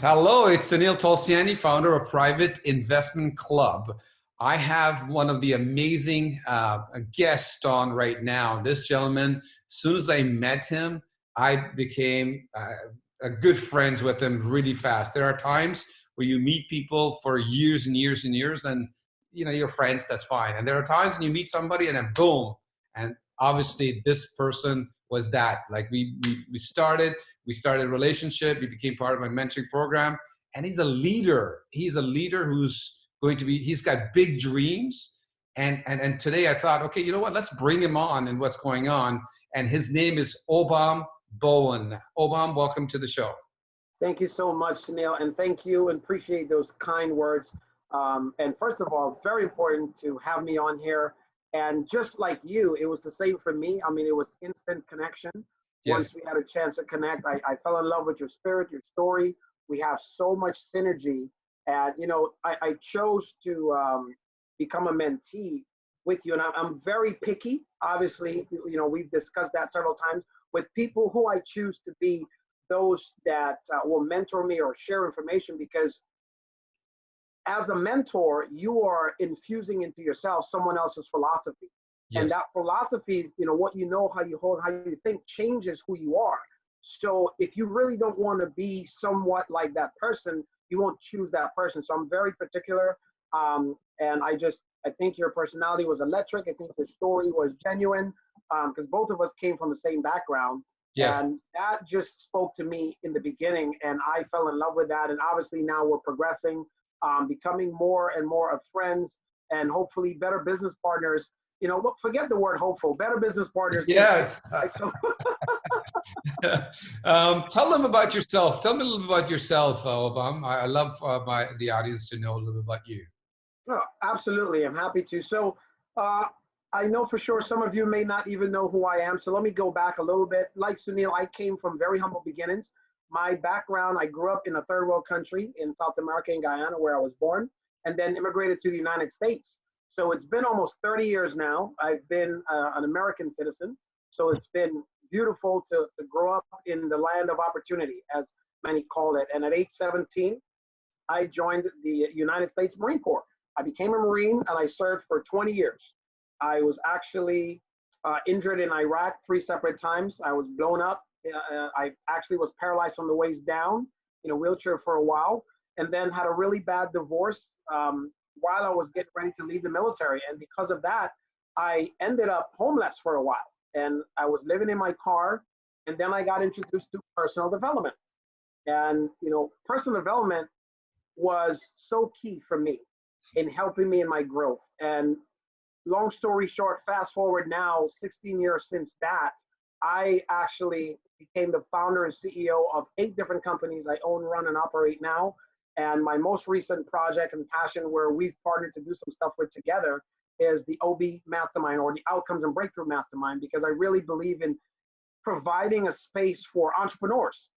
Hello, it's Sunil Tulsiani, founder of Private Investment Club. I have one of the amazing guests on right now. This gentleman, as soon as I met him, I became a good friends with him really fast. There are times where you meet people for years and years and years, and you're friends. That's fine. And there are times when you meet somebody, and then boom. And obviously, this person was that. Like we started. We started a relationship. He became part of my mentoring program, and he's a leader. He's a leader who's going to be. He's got big dreams, and today I thought, okay, you know what? Let's bring him on and what's going on. And his name is Obom Bowen. Obom, welcome to the show. Thank you so much, Sunil, and thank you and appreciate those kind words. And first of all, it's very important to have me on here. And just like you, it was the same for me. I mean, it was instant connection. Yes. Once we had a chance to connect, I fell in love with your spirit, your story. We have so much synergy. And, I chose to become a mentee with you. And I'm very picky. Obviously, we've discussed that several times with people who I choose to be those that will mentor me or share information, because as a mentor, you are infusing into yourself someone else's philosophy. Yes. And that philosophy, what you know, how you hold, how you think changes who you are. So if you really don't want to be somewhat like that person, you won't choose that person. So I'm very particular. And I think your personality was electric. I think the story was genuine, because both of us came from the same background. Yes. And that just spoke to me in the beginning, and I fell in love with that. And obviously now we're progressing, becoming more and more of friends, and hopefully better business partners. Forget the word hopeful, better business partners. Yes. Tell them about yourself. Tell me a little bit about yourself, Obom. I love the audience to know a little bit about you. Oh, absolutely. I'm happy to. So I know for sure some of you may not even know who I am. So let me go back a little bit. Like Sunil, I came from very humble beginnings. My background, I grew up in a third world country in South America, in Guyana, where I was born, and then immigrated to the United States. So it's been almost 30 years now. I've been an American citizen. So it's been beautiful to grow up in the land of opportunity, as many call it. And at age 17, I joined the United States Marine Corps. I became a Marine, and I served for 20 years. I was actually injured in Iraq 3 separate times. I was blown up. I actually was paralyzed from the waist down in a wheelchair for a while, and then had a really bad divorce while I was getting ready to leave the military. And because of that, I ended up homeless for a while, and I was living in my car. And then I got introduced to personal development. And, personal development was so key for me in helping me in my growth. And long story short, fast forward now, 16 years since that, I actually became the founder and CEO of 8 different companies I own, run, and operate now. And my most recent project and passion, where we've partnered to do some stuff with together, is the OB Mastermind, or the Outcomes and Breakthrough Mastermind, because I really believe in providing a space for entrepreneurs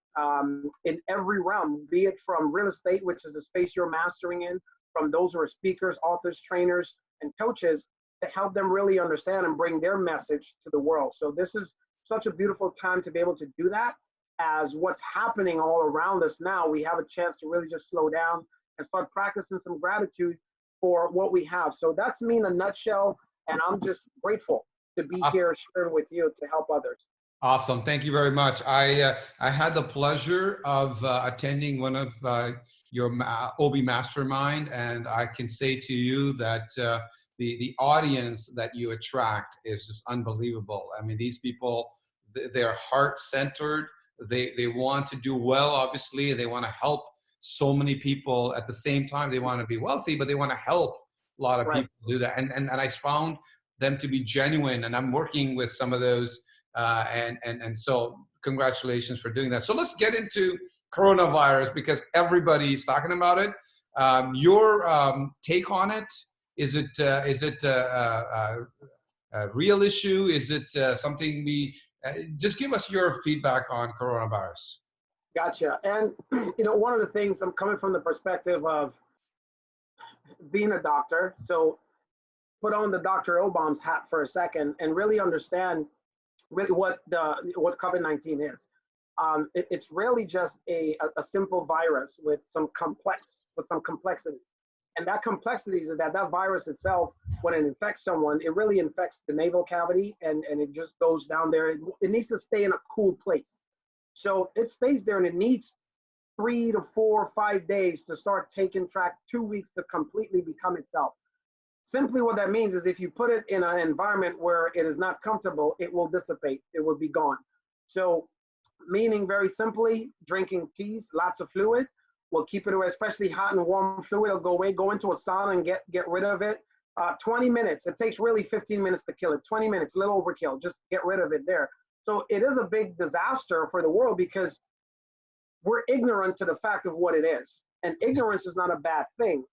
in every realm, be it from real estate, which is the space you're mastering in, from those who are speakers, authors, trainers, and coaches, to help them really understand and bring their message to the world. So this is such a beautiful time to be able to do that. As what's happening all around us now, we have a chance to really just slow down and start practicing some gratitude for what we have. So that's me in a nutshell, and I'm just grateful to be here sharing with you to help others. Awesome. Thank you very much. I had the pleasure of attending one of your OB Mastermind, and I can say to you that the audience that you attract is just unbelievable. I mean, these people, they're heart-centered. They want to do well, obviously. They want to help so many people. At the same time, they want to be wealthy, but they want to help a lot of people do that. And I found them to be genuine, and I'm working with some of those. And so congratulations for doing that. So let's get into coronavirus, because everybody's talking about it. Your take on it? Is it a real issue? Is it something just give us your feedback on coronavirus. Gotcha. And one of the things, I'm coming from the perspective of being a doctor. So put on the Dr. Obom's hat for a second and really understand really what COVID-19 is. It's really just a simple virus with some complexities. And that complexities is that virus itself, when it infects someone, it really infects the nasal cavity, and it just goes down there. It needs to stay in a cool place. So it stays there, and it needs 3 to 4 or 5 days to start taking track, 2 weeks to completely become itself. Simply what that means is if you put it in an environment where it is not comfortable, it will dissipate, it will be gone. So meaning very simply, drinking teas, lots of fluid, will keep it away, especially hot and warm fluid. It'll go away, go into a sauna and get rid of it. 20 minutes, it takes really 15 minutes to kill it. 20 minutes, a little overkill, just get rid of it there. So it is a big disaster for the world because we're ignorant to the fact of what it is. And ignorance is not a bad thing.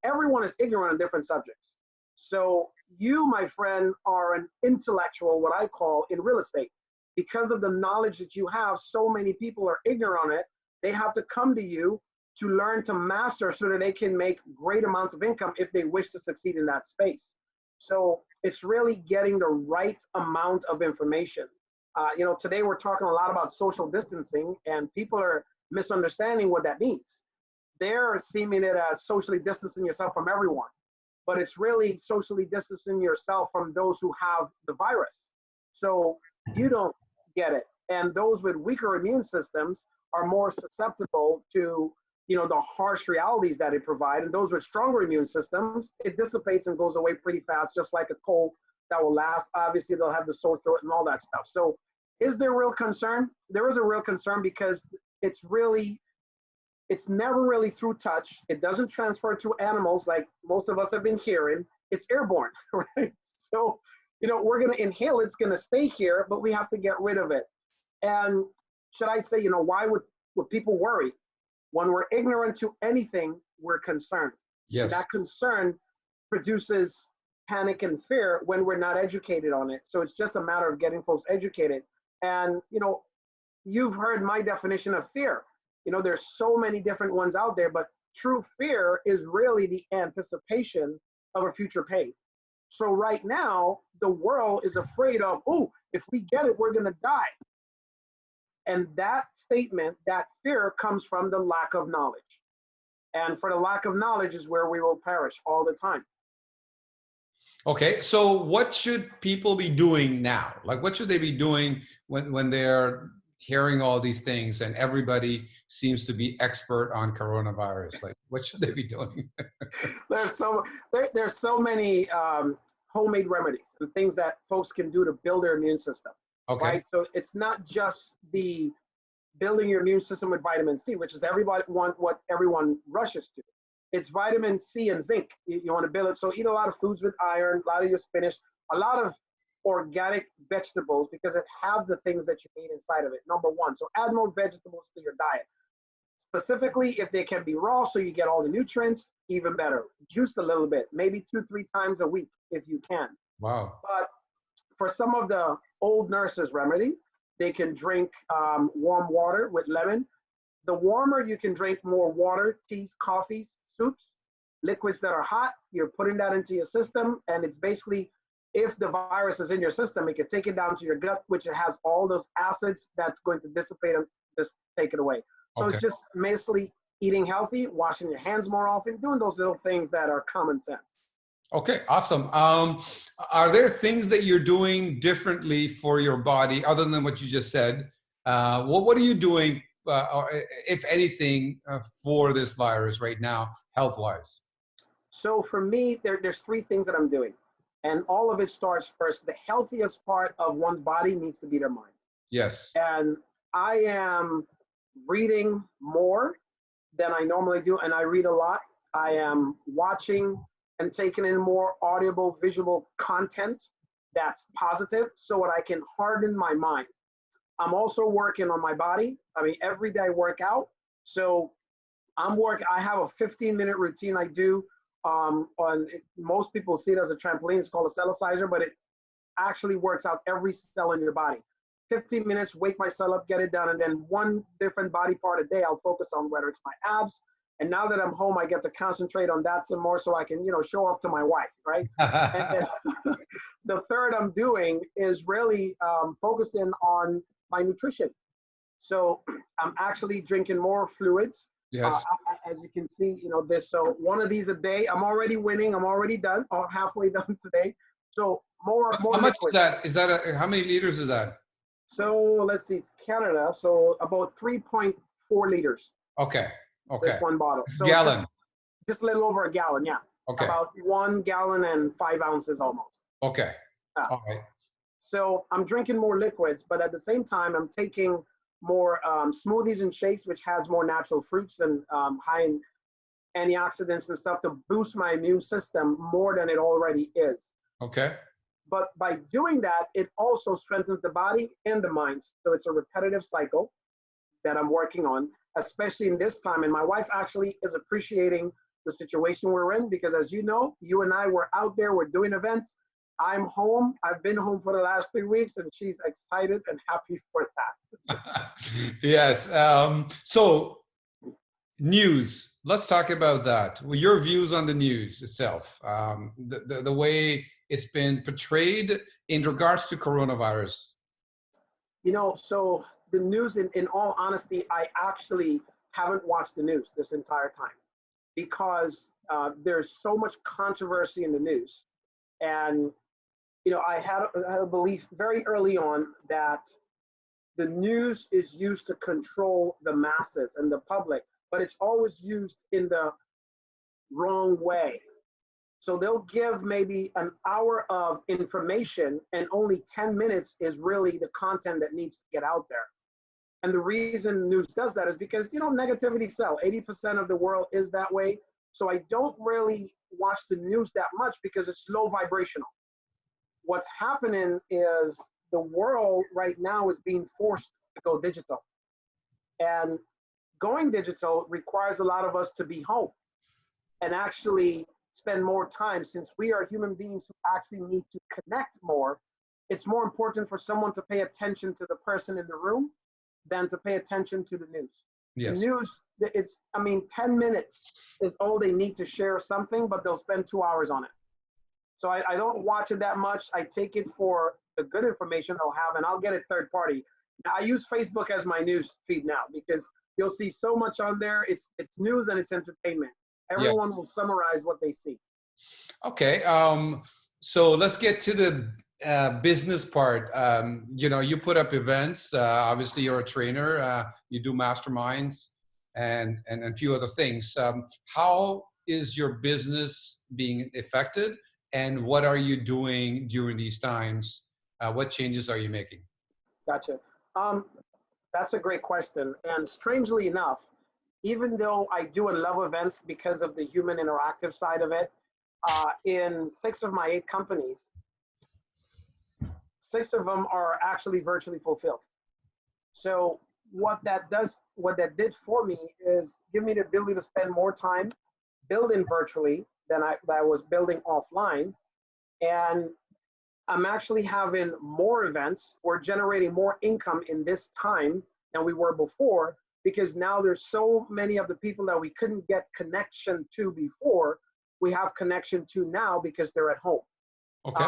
Everyone is ignorant on different subjects. So you, my friend, are an intellectual, what I call, in real estate. Because of the knowledge that you have, so many people are ignorant on it. They have to come to you to learn to master so that they can make great amounts of income if they wish to succeed in that space. So it's really getting the right amount of information. Today we're talking a lot about social distancing, and people are misunderstanding what that means. They're seeming it as socially distancing yourself from everyone, but it's really socially distancing yourself from those who have the virus. So you don't get it. And those with weaker immune systems are more susceptible to, the harsh realities that it provides. And those with stronger immune systems, it dissipates and goes away pretty fast, just like a cold that will last. Obviously, they'll have the sore throat and all that stuff. So is there real concern? There is a real concern because it's never really through touch. It doesn't transfer to animals like most of us have been hearing. It's airborne, right? So, we're going to inhale, it's going to stay here, but we have to get rid of it. And should I say, why would people worry? When we're ignorant to anything, we're concerned. Yes. And that concern produces panic and fear when we're not educated on it. So it's just a matter of getting folks educated. And, you've heard my definition of fear. There's so many different ones out there, but true fear is really the anticipation of a future pain. So right now, the world is afraid of, if we get it, we're going to die. And that statement, that fear comes from the lack of knowledge. And for the lack of knowledge is where we will perish all the time. Okay, so what should people be doing now? Like, what should they be doing when they're hearing all these things and everybody seems to be expert on coronavirus? Like, what should they be doing? There's so many homemade remedies and things that folks can do to build their immune system. Okay. Right? So it's not just the building your immune system with vitamin C, which is what everyone rushes to. It's vitamin C and zinc. You want to build it. So eat a lot of foods with iron, a lot of your spinach, a lot of organic vegetables because it has the things that you need inside of it, number one. So add more vegetables to your diet. Specifically, if they can be raw so you get all the nutrients, even better. Juice a little bit, maybe 2-3 times a week if you can. Wow. But for some of the old nurses' remedy, they can drink warm water with lemon. The warmer you can drink more water, teas, coffees, soups, liquids that are hot, you're putting that into your system. And it's basically, if the virus is in your system, it can take it down to your gut, which it has all those acids that's going to dissipate and just take it away. So Okay. It's just basically eating healthy, washing your hands more often, doing those little things that are common sense. Okay, awesome. Are there things that you're doing differently for your body other than what you just said? What are you doing, or if anything, for this virus right now, health-wise? So for me, there's 3 things that I'm doing. And all of it starts first. The healthiest part of one's body needs to be their mind. Yes. And I am reading more than I normally do. And I read a lot. I am watching and taking in more audible, visual content that's positive so that I can harden my mind. I'm also working on my body. I mean, every day I work out. So I have a 15-minute routine I do most people see it as a trampoline. It's called a cellicizer, but it actually works out every cell in your body. 15 minutes, wake my cell up, get it done. And then one different body part a day I'll focus on, whether it's my abs. And now that I'm home, I get to concentrate on that some more so I can, show off to my wife, right? And then, the third I'm doing is really focusing on my nutrition. So I'm actually drinking more fluids. Yes. As you can see, this. So one of these a day. I'm already winning. I'm already done. Halfway done today. So more How much is liquid. that? Is that how many liters is that? So let's see. It's Canada. So about 3.4 liters. Okay. This Okay. one bottle. So Gallon. just a little over a gallon. Yeah. Okay. About 1 gallon and 5 ounces almost. Okay. Yeah. All right. So I'm drinking more liquids, but at the same time, I'm taking more smoothies and shakes, which has more natural fruits and high in antioxidants and stuff to boost my immune system more than it already is. Okay. But by doing that, it also strengthens the body and the mind. So it's a repetitive cycle that I'm working on, especially in this time. And my wife actually is appreciating the situation we're in because, as you know, you and I were out there, we're doing events. I'm home. I've been home for the last 3 weeks, and she's excited and happy for that. Yes. So news. Let's talk about that. Well, your views on the news itself, the way it's been portrayed in regards to coronavirus. So the news, in all honesty, I actually haven't watched the news this entire time because there's so much controversy in the news. And I had a belief very early on that the news is used to control the masses and the public, but it's always used in the wrong way. So they'll give maybe an hour of information and only 10 minutes is really the content that needs to get out there. And the reason news does that is because, negativity sells. 80% of the world is that way. So I don't really watch the news that much because it's low vibrational. What's happening is the world right now is being forced to go digital. And going digital requires a lot of us to be home and actually spend more time. Since we are human beings who actually need to connect more, it's more important for someone to pay attention to the person in the room than to pay attention to the news. Yes. The news, 10 minutes is all they need to share something, but they'll spend 2 hours on it. So I don't watch it that much. I take it for the good information they'll have, and I'll get it third party. I use Facebook as my news feed now because you'll see so much on there. It's news and it's entertainment. Everyone will summarize what they see. Okay. So let's get to the business part. You put up events. Obviously, you're a trainer. You do masterminds and a few other things. How is your business being affected? And what are you doing during these times? What changes are you making? Gotcha. That's a great question. And strangely enough, even though I do and love events because of the human interactive side of it, in 6 of my 8 companies, 6 of them are actually virtually fulfilled. So what that did for me is give me the ability to spend more time building virtually than I was building offline. And I'm actually having more events. We're generating more income in this time than we were before because now there's so many of the people that we couldn't get connection to before, we have connection to now because they're at home. Okay.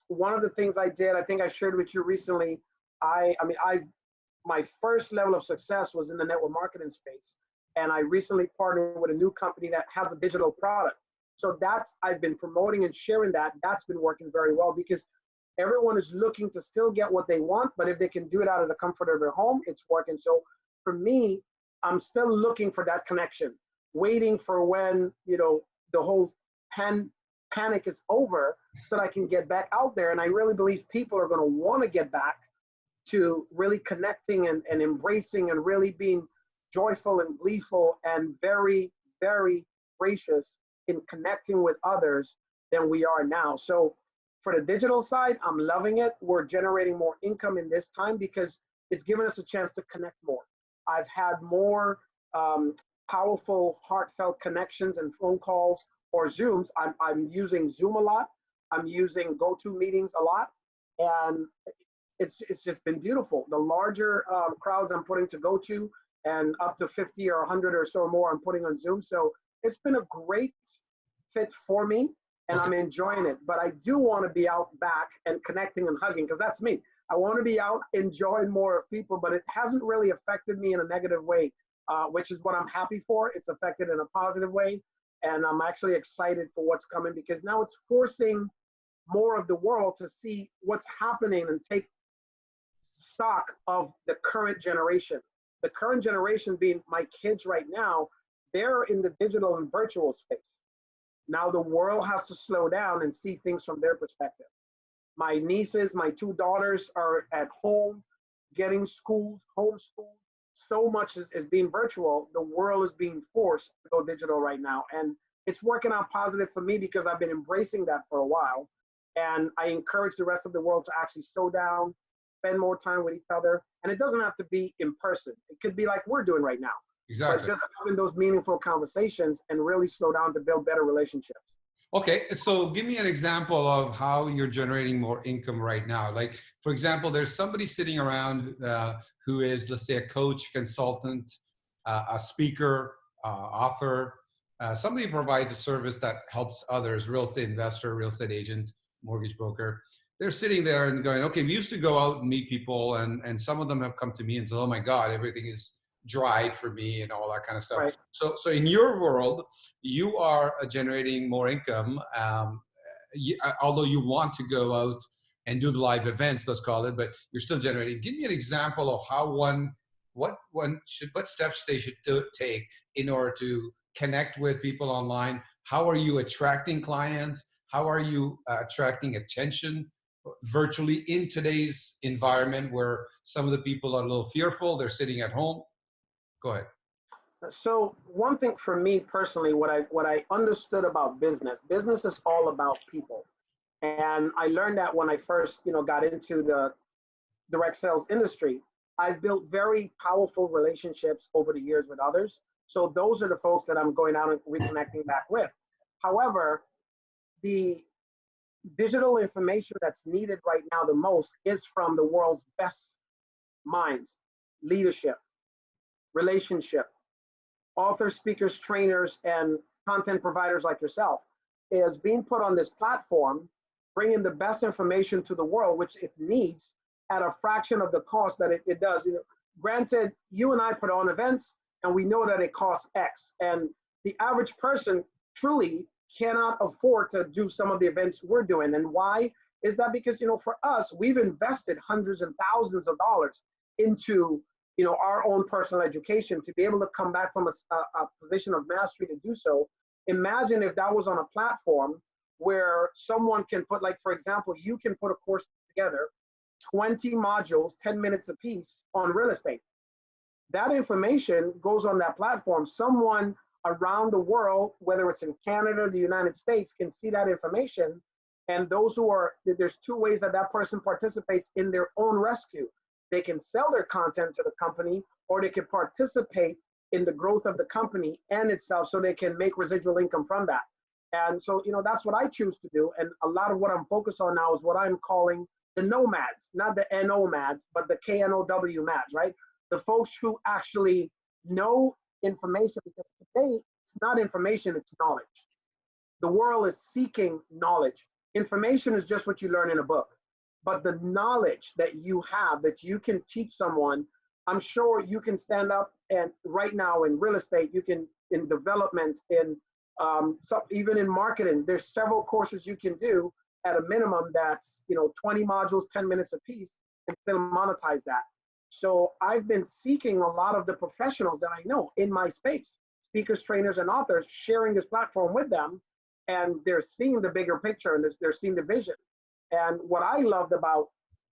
One of the things I did, I think I shared with you recently, my first level of success was in the network marketing space. And I recently partnered with a new company that has a digital product. So I've been promoting and sharing that. That's been working very well because everyone is looking to still get what they want, but if they can do it out of the comfort of their home, it's working. So for me, I'm still looking for that connection, waiting for when, the whole panic is over so that I can get back out there. And I really believe people are going to want to get back to really connecting and embracing and really being joyful and gleeful and very, very gracious in connecting with others than we are now. So for the digital side, I'm loving it. We're generating more income in this time because it's given us a chance to connect more. I've had more powerful, heartfelt connections and phone calls or Zooms. I'm using Zoom a lot. I'm using GoToMeetings a lot. And it's just been beautiful. The larger crowds I'm putting to GoTo and up to 50 or 100 or so more I'm putting on Zoom. So it's been a great fit for me and I'm enjoying it. But I do want to be out back and connecting and hugging because that's me. I want to be out enjoying more people, but it hasn't really affected me in a negative way, which is what I'm happy for. It's affected in a positive way. And I'm actually excited for what's coming because now it's forcing more of the world to see what's happening and take stock of the current generation. The current generation being my kids right now, they're in the digital and virtual space. Now the world has to slow down and see things from their perspective. My nieces, my two daughters are at home, getting schooled, homeschooled. So much is being virtual. The world is being forced to go digital right now. And it's working out positive for me because I've been embracing that for a while. And I encourage the rest of the world to actually slow down, spend more time with each other. And it doesn't have to be in person. It could be like we're doing right now. Exactly. But just having those meaningful conversations and really slow down to build better relationships. Okay, so give me an example of how you're generating more income right now. Like, for example, there's somebody sitting around who is, let's say, a coach, consultant, a speaker, author, somebody who provides a service that helps others, real estate investor, real estate agent, mortgage broker. They're sitting there and going, okay, we used to go out and meet people, and some of them have come to me and said, oh my God, everything is dried for me and all that kind of stuff. Right. So in your world, you are generating more income, although you want to go out and do the live events, let's call it, but you're still generating. Give me an example of how what steps they should take in order to connect with people online. How are you attracting clients? How are you attracting attention virtually in today's environment where some of the people are a little fearful, they're sitting at home? Go ahead. So one thing for me personally, what I understood about business is all about people. And I learned that when I first, got into the direct sales industry. I've built very powerful relationships over the years with others. So those are the folks that I'm going out and reconnecting back with. However, the digital information that's needed right now the most is from the world's best minds, leadership, relationship, authors, speakers, trainers, and content providers like yourself is being put on this platform, bringing the best information to the world, which it needs at a fraction of the cost that it does. Granted, you and I put on events and we know that it costs X, and the average person truly cannot afford to do some of the events we're doing. And why is that? Because, for us, we've invested hundreds and thousands of dollars into our own personal education to be able to come back from a position of mastery to do so. Imagine if that was on a platform where someone can put, like, for example, you can put a course together, 20 modules, 10 minutes a piece on real estate. That information goes on that platform. Someone around the world, whether it's in Canada or the United States, can see that information. And there's two ways that person participates in their own rescue. They can sell their content to the company, or they can participate in the growth of the company and itself so they can make residual income from that. And so, that's what I choose to do. And a lot of what I'm focused on now is what I'm calling the nomads, not the NO-mads, but the KNOW mads, right? The folks who actually know information, because today it's not information, it's knowledge. The world is seeking knowledge. Information is just what you learn in a book. But the knowledge that you have, that you can teach someone, I'm sure you can stand up and right now in real estate, you can, in development, even in marketing, there's several courses you can do at a minimum that's 20 modules, 10 minutes a piece, and still monetize that. So I've been seeking a lot of the professionals that I know in my space, speakers, trainers, and authors, sharing this platform with them, and they're seeing the bigger picture and they're seeing the vision. And what I loved about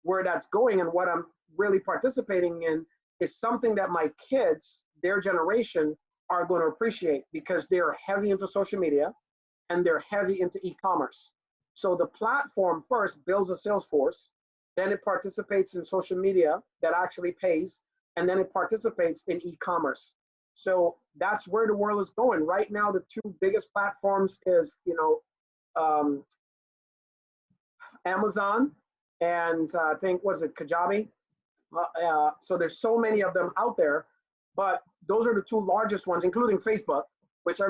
where that's going and what I'm really participating in is something that my kids, their generation, are going to appreciate, because they're heavy into social media and they're heavy into e-commerce. So the platform first builds a sales force, then it participates in social media that actually pays, and then it participates in e-commerce. So that's where the world is going. Right now, the two biggest platforms is, Amazon and I think, was it Kajabi? So there's so many of them out there, but those are the two largest ones, including Facebook, which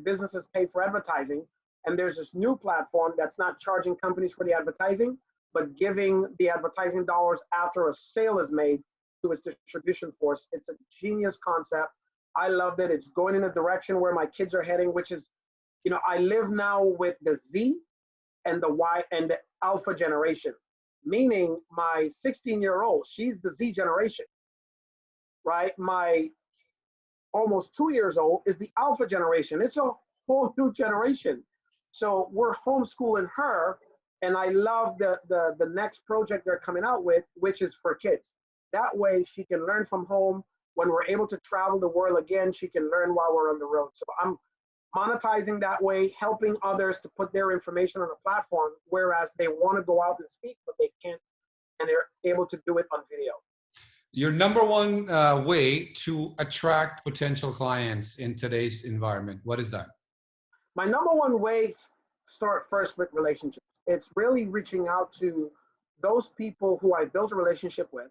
businesses pay for advertising. And there's this new platform that's not charging companies for the advertising, but giving the advertising dollars after a sale is made to its distribution force. It's a genius concept. I loved it. It's going in a direction where my kids are heading, which is, I live now with the Z and the Y and the Alpha generation, meaning my 16-year-old, she's the Z generation, right? My almost 2 years old is the Alpha generation. It's a whole new generation. So we're homeschooling her, and I love the next project they're coming out with, which is for kids. That way she can learn from home. When we're able to travel the world again, she can learn while we're on the road. So I'm monetizing that way, helping others to put their information on a platform, whereas they want to go out and speak, but they can't, and they're able to do it on video. Your number one way to attract potential clients in today's environment, what is that? My number one way, start first with relationships. It's really reaching out to those people who I built a relationship with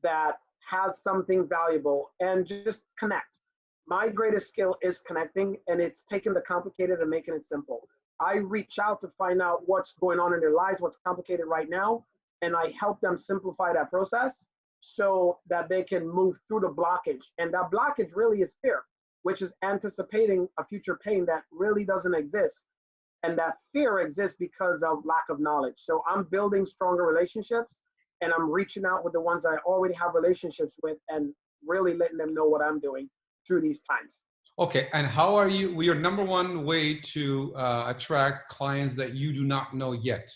that has something valuable, and just connect. My greatest skill is connecting, and it's taking the complicated and making it simple. I reach out to find out what's going on in their lives, what's complicated right now, and I help them simplify that process so that they can move through the blockage. And that blockage really is fear, which is anticipating a future pain that really doesn't exist. And that fear exists because of lack of knowledge. So I'm building stronger relationships, and I'm reaching out with the ones I already have relationships with and really letting them know what I'm doing through these times. Okay, and how are you, your number one way to attract clients that you do not know yet?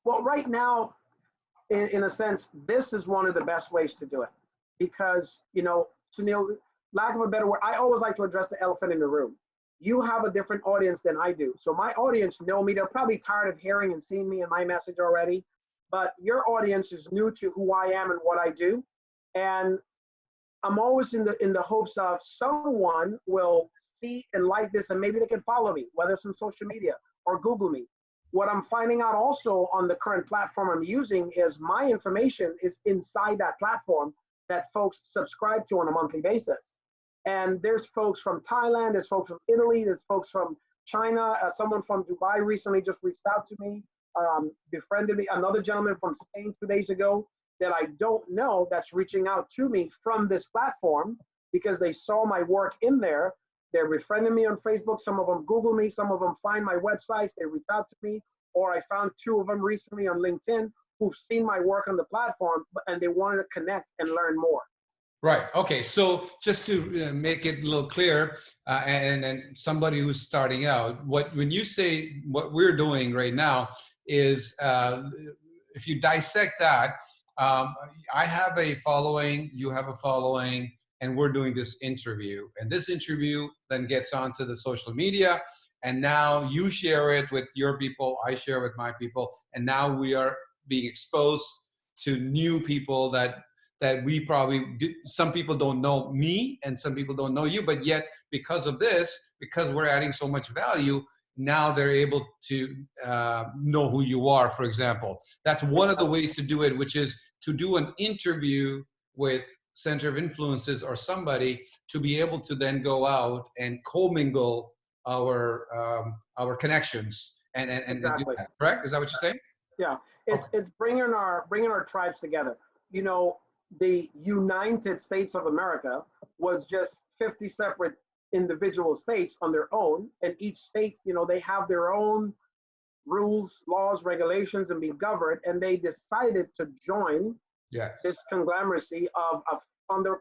Well, right now, in a sense, this is one of the best ways to do it, because, Sunil, lack of a better word, I always like to address the elephant in the room. You have a different audience than I do. So my audience know me. They're probably tired of hearing and seeing me and my message already, but your audience is new to who I am and what I do. And I'm always in the hopes of someone will see and like this, and maybe they can follow me, whether it's on social media or Google me. What I'm finding out also on the current platform I'm using is my information is inside that platform that folks subscribe to on a monthly basis. And there's folks from Thailand, there's folks from Italy, there's folks from China. Someone from Dubai recently just reached out to me, befriended me. Another gentleman from Spain 2 days ago that I don't know that's reaching out to me from this platform because they saw my work in there. They're befriending me on Facebook. Some of them Google me. Some of them find my websites. They reach out to me. Or I found 2 of them recently on LinkedIn who've seen my work on the platform and they wanted to connect and learn more. Right. Okay. So just to make it a little clear, and somebody who's starting out, when you say what we're doing right now is, if you dissect that, I have a following, you have a following, and we're doing this interview. And this interview then gets onto the social media, and now you share it with your people, I share with my people, and now we are being exposed to new people that we probably do. Some people don't know me and some people don't know you, but yet because of this, because we're adding so much value, now they're able to know who you are, for example. That's one of the ways to do it, which is to do an interview with Center of Influences or somebody to be able to then go out and commingle our connections and Exactly. do that. Correct? Is that what you're saying? Yeah, it's bringing our tribes together. The United States of America was just 50 separate individual states on their own, and each state, they have their own rules, laws, regulations, and be governed, and they decided to join this conglomeracy of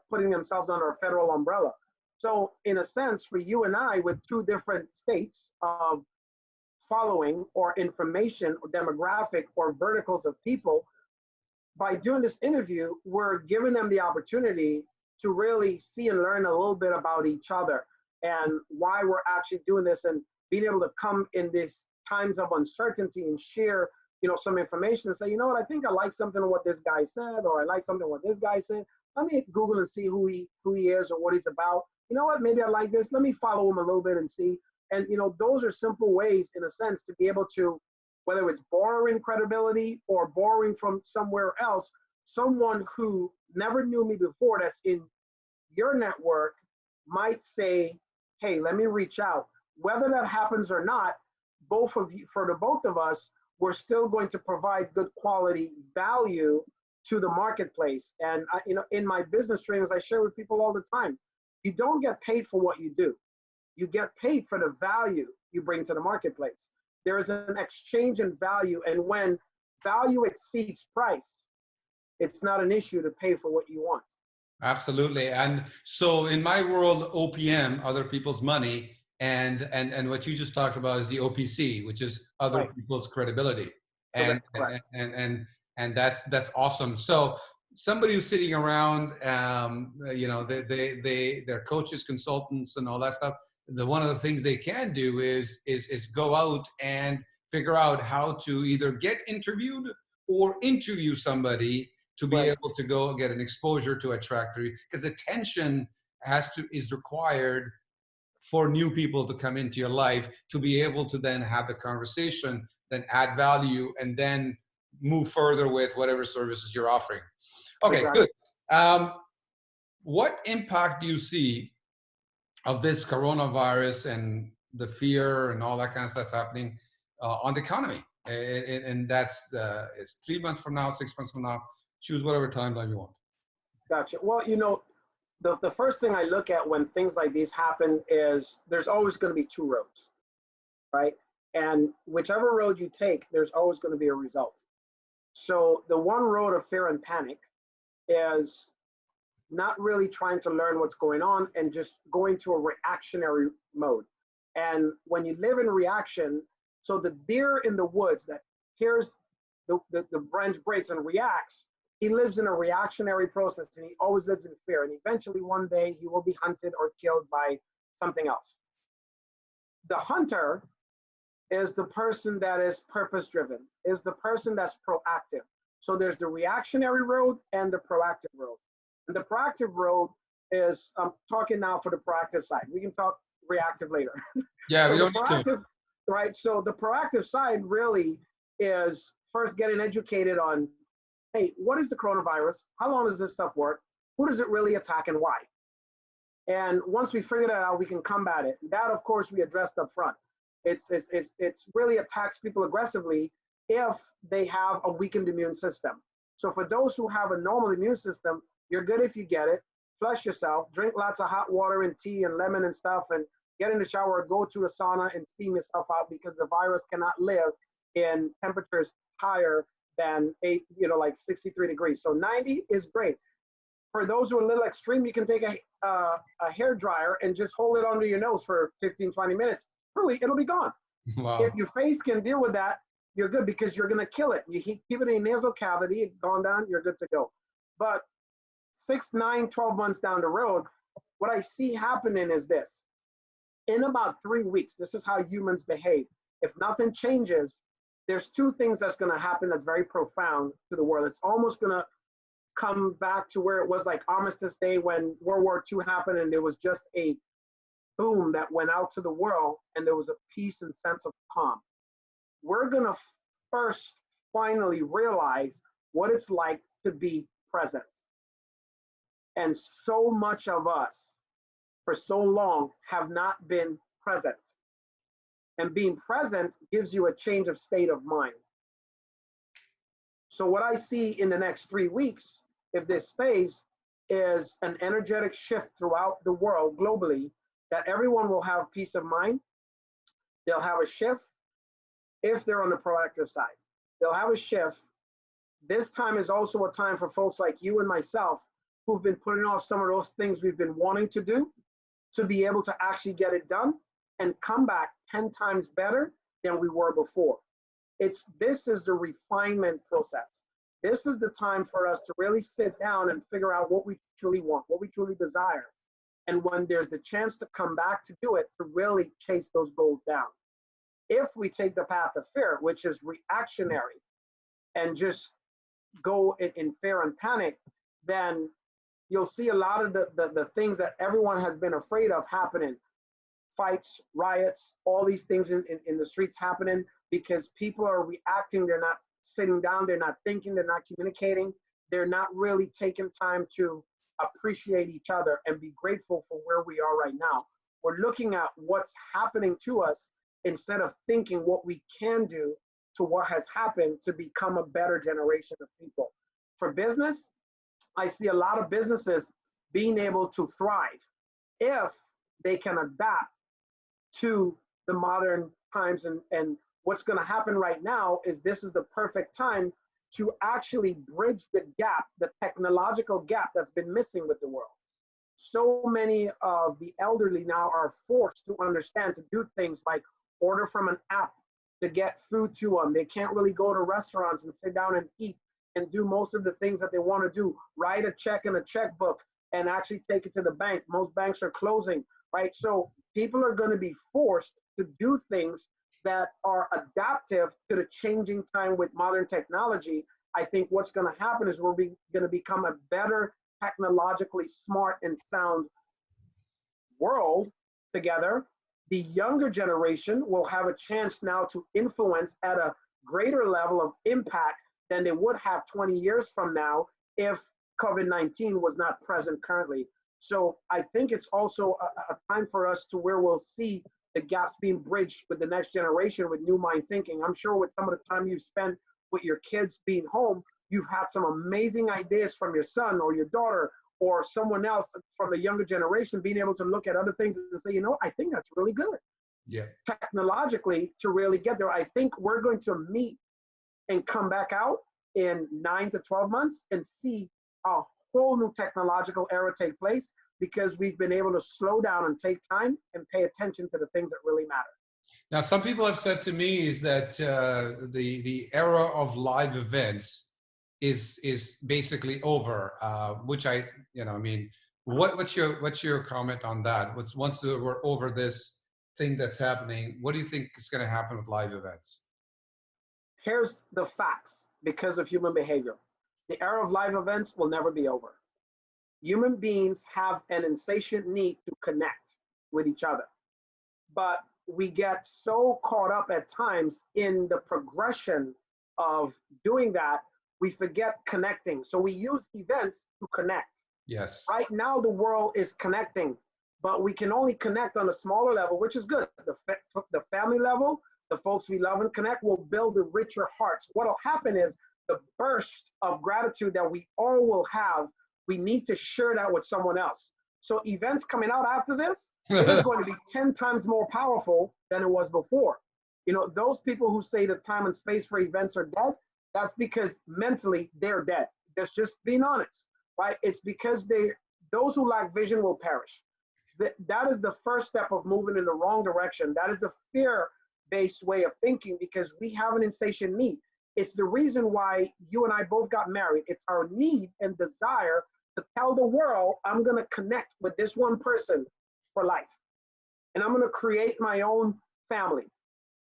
putting themselves under a federal umbrella. So in a sense, for you and I, with 2 different states of following or information or demographic or verticals of people, by doing this interview, we're giving them the opportunity to really see and learn a little bit about each other and why we're actually doing this, and being able to come in these times of uncertainty and share, some information and say, you know what, I think I like something of what this guy said, or I like something what this guy said. Let me Google and see who he is or what he's about. You know what, maybe I like this. Let me follow him a little bit and see. And, those are simple ways, in a sense, to be able to, whether it's borrowing credibility or borrowing from somewhere else, someone who never knew me before that's in your network might say, hey, let me reach out. Whether that happens or not, for the both of us, we're still going to provide good quality value to the marketplace. And in my business trainings, I share with people all the time, you don't get paid for what you do. You get paid for the value you bring to the marketplace. There is an exchange in value, and when value exceeds price, it's not an issue to pay for what you want. Absolutely. And so in my world, OPM, other people's money, and what you just talked about is the OPC, which is other Right. people's credibility. And Correct. and that's awesome. So somebody who's sitting around, they're coaches, consultants, and all that stuff. One of the things they can do is go out and figure out how to either get interviewed or interview somebody to be Right. able to go get an exposure to attract, because attention is required for new people to come into your life, to be able to then have the conversation, then add value, and then move further with whatever services you're offering. Okay, Exactly. good. What impact do you see of this coronavirus and the fear and all that kind of stuff happening on the economy? And that's it's 3 months from now, 6 months from now. Choose whatever timeline you want. Gotcha. Well, the first thing I look at when things like these happen is there's always going to be two roads, right? And whichever road you take, there's always going to be a result. So the one road of fear and panic is not really trying to learn what's going on and just going to a reactionary mode. And when you live in reaction, so the deer in the woods that hears the branch breaks and reacts, he lives in a reactionary process, and he always lives in fear. And eventually one day he will be hunted or killed by something else. The hunter is the person that is purpose driven, is the person that's proactive. So there's the reactionary road and the proactive road. And the proactive road is, I'm talking now for the proactive side. We can talk reactive later. Yeah, so we don't need to. Right. So the proactive side really is first getting educated on, hey, what is the coronavirus? How long does this stuff work? Who does it really attack and why? And once we figure that out, we can combat it. That, of course, we addressed up front. It's really attacks people aggressively if they have a weakened immune system. So for those who have a normal immune system, you're good if you get it. Flush yourself, drink lots of hot water and tea and lemon and stuff, and get in the shower, go to a sauna and steam yourself out, because the virus cannot live in temperatures higher than like 63 degrees. So 90 is great. For those who are a little extreme, you can take a hair dryer and just hold it under your nose for 15, 20 minutes. Really, it'll be gone. Wow. If your face can deal with that, you're good, because you're going to kill it. You keep it in a nasal cavity, it's gone down, you're good to go. But 6, 9, 12 months down the road, what I see happening is this. In about 3 weeks, this is how humans behave. If nothing changes, there's two things that's going to happen that's very profound to the world. It's almost going to come back to where it was like Armistice Day when World War II happened, and there was just a boom that went out to the world, and there was a peace and sense of calm. We're going to first finally realize what it's like to be present. And so much of us for so long have not been present. And being present gives you a change of state of mind. So what I see in the next 3 weeks, if this stays, is an energetic shift throughout the world globally, that everyone will have peace of mind. They'll have a shift if they're on the proactive side. They'll have a shift. This time is also a time for folks like you and myself who've been putting off some of those things we've been wanting to do, to be able to actually get it done and come back 10 times better than we were before. This is the refinement process. This is the time for us to really sit down and figure out what we truly want, what we truly desire. And when there's the chance to come back to do it, to really chase those goals down. If we take the path of fear, which is reactionary, and just go in fear and panic, then you'll see a lot of the things that everyone has been afraid of happening. Fights, riots, all these things in the streets happening because people are reacting. They're not sitting down. They're not thinking. They're not communicating. They're not really taking time to appreciate each other and be grateful for where we are right now. We're looking at what's happening to us instead of thinking what we can do to what has happened to become a better generation of people. For business, I see a lot of businesses being able to thrive if they can adapt to the modern times. And what's going to happen right now is this is the perfect time to actually bridge the gap, the technological gap that's been missing with the world. So many of the elderly now are forced to understand to do things like order from an app to get food to them. They can't really go to restaurants and sit down and eat and do most of the things that they want to do. Write a check in a checkbook and actually take it to the bank. Most banks are closing, right? So people are going to be forced to do things that are adaptive to the changing time with modern technology. I think what's going to happen is we're going to become a better technologically smart and sound world together. The younger generation will have a chance now to influence at a greater level of impact than they would have 20 years from now if COVID-19 was not present currently. So I think it's also a time for us to where we'll see the gaps being bridged with the next generation with new mind thinking. I'm sure with some of the time you've spent with your kids being home, you've had some amazing ideas from your son or your daughter or someone else from the younger generation being able to look at other things and say, you know, I think that's really good. Yeah. Technologically to really get there. I think we're going to meet and come back out in 9 to 12 months and see a whole new technological era take place because we've been able to slow down and take time and pay attention to the things that really matter. Now, some people have said to me is that the era of live events is basically over, which I mean, what's your comment on that? Once we're over this thing that's happening, what do you think is going to happen with live events? Here's the facts because of human behavior. The era of live events will never be over. Human beings have an insatiate need to connect with each other, but we get so caught up at times in the progression of doing that, we forget connecting. So we use events to connect. Yes. Right now, the world is connecting, but we can only connect on a smaller level, which is good. The family level, the folks we love and connect will build the richer hearts. What will happen is the burst of gratitude that we all will have, we need to share that with someone else. So events coming out after this, it is going to be 10 times more powerful than it was before. You know, those people who say that time and space for events are dead, that's because mentally they're dead. That's just being honest, right? It's because those who lack vision will perish. That is the first step of moving in the wrong direction. That is the fear-based way of thinking because we have an insatiate need. It's the reason why you and I both got married. It's our need and desire to tell the world, I'm going to connect with this one person for life. And I'm going to create my own family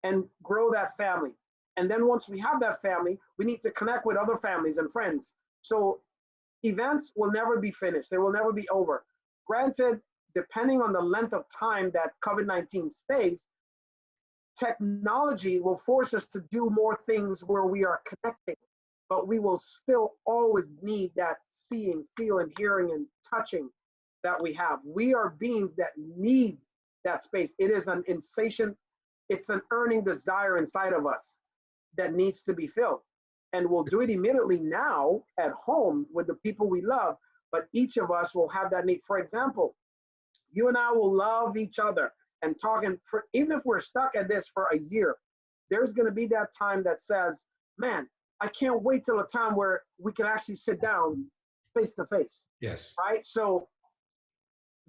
and grow that family. And then once we have that family, we need to connect with other families and friends. So events will never be finished. They will never be over. Granted, depending on the length of time that COVID-19 stays, technology will force us to do more things where we are connecting, but we will still always need that seeing, feeling, hearing, and touching that we have. We are beings that need that space. It is an insatiate, it's an earning desire inside of us that needs to be filled. And we'll do it immediately now at home with the people we love, but each of us will have that need. For example, you and I will love each other and talking, even if we're stuck at this for a year, there's going to be that time that says, man, I can't wait till a time where we can actually sit down face to face. Yes. Right? So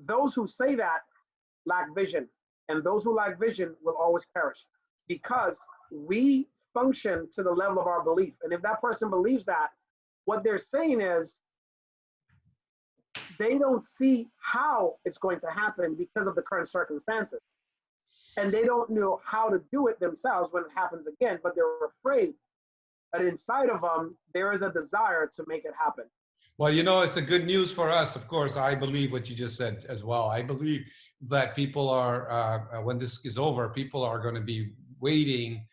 those who say that lack vision, and those who lack vision will always perish because we function to the level of our belief. And if that person believes that, what they're saying is they don't see how it's going to happen because of the current circumstances. And they don't know how to do it themselves when it happens again, but they're afraid that inside of them, there is a desire to make it happen. Well, you know, it's a good news for us. Of course, I believe what you just said as well. I believe that people are, when this is over, people are going to be waiting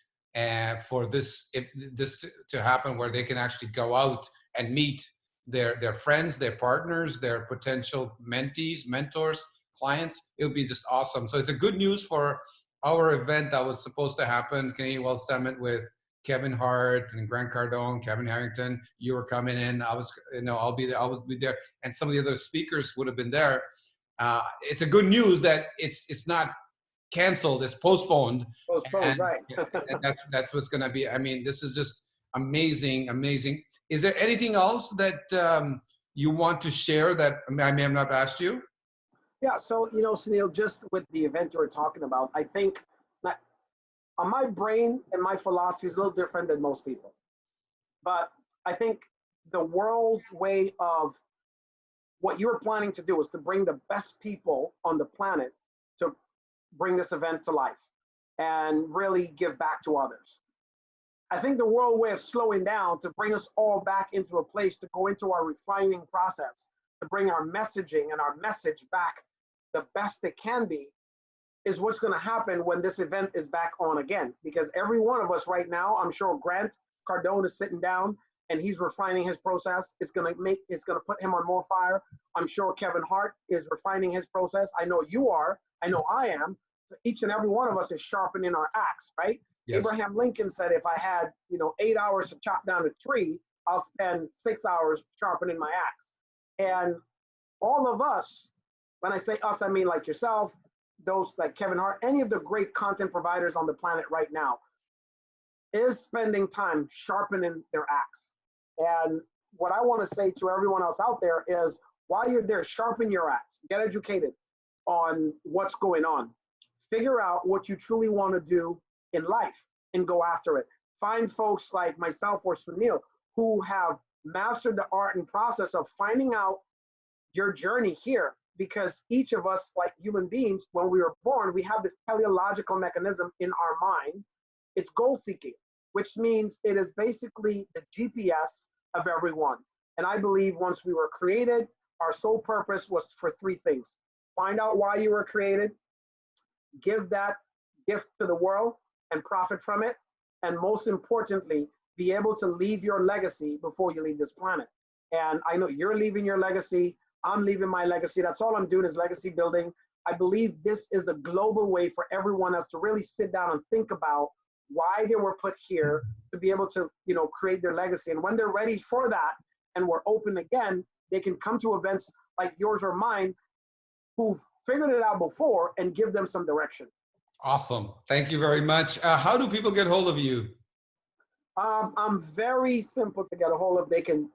for this to happen where they can actually go out and meet their friends, their partners, their potential mentees, mentors, clients. It would be just awesome. So it's a good news for our event that was supposed to happen, Canadian Wealth Summit with Kevin Hart and Grant Cardone, Kevin Harrington, you were coming in. I was, I'll be there. I will be there, and some of the other speakers would have been there. It's a good news that it's not canceled, it's postponed, Postponed, and, right. and that's what's going to be. I mean, this is just amazing, amazing. Is there anything else that you want to share that I may have not asked you? Yeah, so, Sunil, just with the event you were talking about, I think that my brain and my philosophy is a little different than most people. But I think the world's way of what you're planning to do is to bring the best people on the planet to bring this event to life and really give back to others. I think the world way of slowing down to bring us all back into a place to go into our refining process, to bring our messaging and our message back the best it can be, is what's going to happen when this event is back on again. Because every one of us right now, I'm sure Grant Cardone is sitting down and he's refining his process. It's going to put him on more fire. I'm sure Kevin Hart is refining his process. I know you are. I know I am. So each and every one of us is sharpening our axe, right? Yes. Abraham Lincoln said, if I had, 8 hours to chop down a tree, I'll spend 6 hours sharpening my axe. And all of us, when I say us, I mean like yourself, those like Kevin Hart, any of the great content providers on the planet right now, is spending time sharpening their axe. And what I want to say to everyone else out there is, while you're there, sharpen your axe, get educated on what's going on. Figure out what you truly want to do in life and go after it. Find folks like myself or Sunil who have mastered the art and process of finding out your journey here. Because each of us, like human beings, when we were born, we have this teleological mechanism in our mind. It's goal seeking, which means it is basically the GPS of everyone. And I believe once we were created, our sole purpose was for three things: find out why you were created, give that gift to the world and profit from it, and most importantly, be able to leave your legacy before you leave this planet. And I know you're leaving your legacy. I'm leaving my legacy. That's all I'm doing is legacy building. I believe this is a global way for everyone else to really sit down and think about why they were put here, to be able to, create their legacy. And when they're ready for that and we're open again, they can come to events like yours or mine who've figured it out before and give them some direction. Awesome. Thank you very much. How do people get hold of you? I'm very simple to get a hold of. They can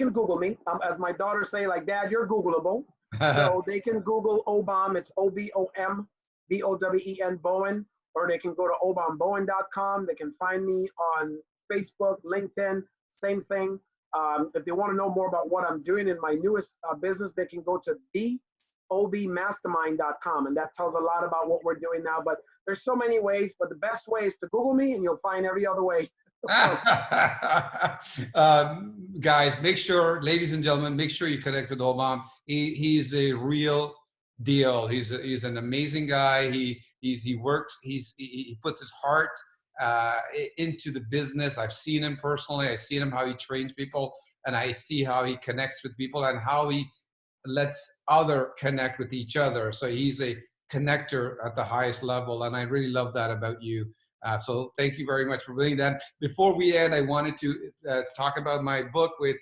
Google me. As my daughters say, like, Dad, you're Googleable. So they can Google Obom. It's Obom, Bowen, Bowen, or they can go to obombowen.com. They can find me on Facebook, LinkedIn, same thing. If they want to know more about what I'm doing in my newest business, they can go to theobmastermind.com, and that tells a lot about what we're doing now. But there's so many ways, but the best way is to Google me, and you'll find every other way. Guys, make sure, ladies and gentlemen, make sure you connect with Obom. He's a real deal. He's an amazing guy. He works. He puts his heart into the business. I've seen him personally. I've seen him how he trains people, and I see how he connects with people and how he lets other connect with each other. So he's a connector at the highest level, and I really love that about you. So thank you very much for doing that. Before we end, I wanted to talk about my book with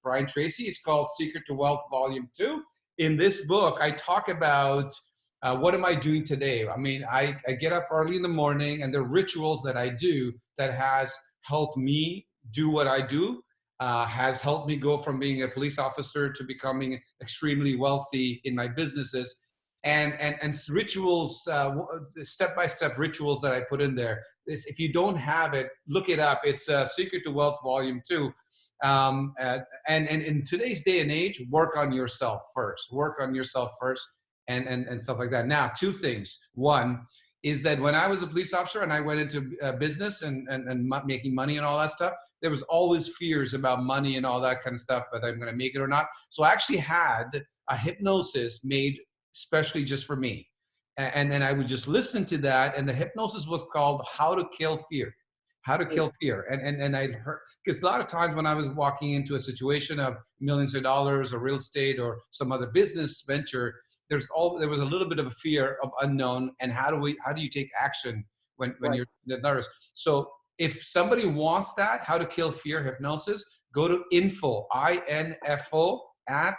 Brian Tracy. It's called Secret to Wealth Volume 2. In this book, I talk about what am I doing today? I mean, I get up early in the morning, and the rituals that I do that has helped me do what I do, has helped me go from being a police officer to becoming extremely wealthy in my businesses. And rituals, step-by-step rituals that I put in there. If you don't have it, look it up. It's Secret to Wealth Volume 2. And in today's day and age, work on yourself first. Work on yourself first and stuff like that. Now, two things. One is that when I was a police officer and I went into business and making money and all that stuff, there was always fears about money and all that kind of stuff, whether I'm going to make it or not. So I actually had a hypnosis made especially just for me. And then I would just listen to that. And the hypnosis was called How to Kill Fear. How to Kill Fear. And I'd heard, because a lot of times when I was walking into a situation of millions of dollars or real estate or some other business venture, there was a little bit of a fear of unknown. And how do you take action when Right. you're nervous? So if somebody wants that, how to kill fear hypnosis, go to info, I-N-F-O, at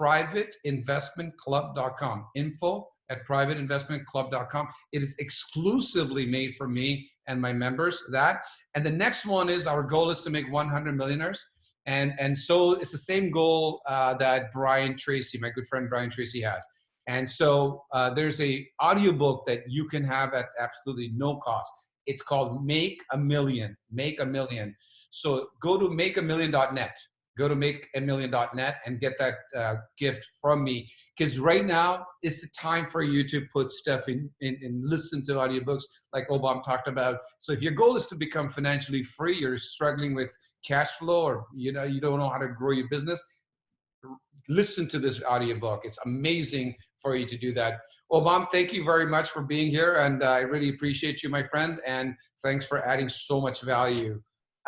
privateinvestmentclub.com. Info at privateinvestmentclub.com. It is exclusively made for me and my members. That. And the next one is, our goal is to make 100 millionaires. And so it's the same goal that Brian Tracy, my good friend Brian Tracy, has. And so there's a audiobook that you can have at absolutely no cost. It's called Make a Million. Make a Million. So go to makeamillion.net. Go to makeamillion.net and get that gift from me. Because right now, it's the time for you to put stuff in and listen to audiobooks like Obom talked about. So if your goal is to become financially free, you're struggling with cash flow, or you don't know how to grow your business, listen to this audiobook. It's amazing for you to do that. Obom, thank you very much for being here. And I really appreciate you, my friend. And thanks for adding so much value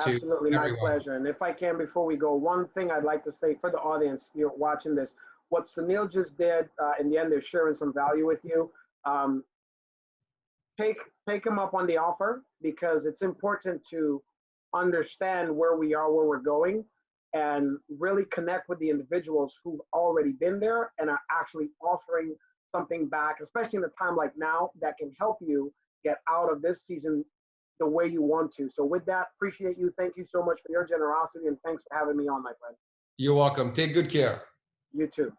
to Absolutely, my everyone. pleasure. And if I can, before we go, one thing I'd like to say for the audience, watching this, what Sunil just did, in the end, they're sharing some value with you. Take him up on the offer, because it's important to understand where we are, where we're going, and really connect with the individuals who've already been there and are actually offering something back, especially in a time like now, that can help you get out of this season the way you want to. So with that, appreciate you. Thank you so much for your generosity, and thanks for having me on, my friend. You're welcome. Take good care. You too.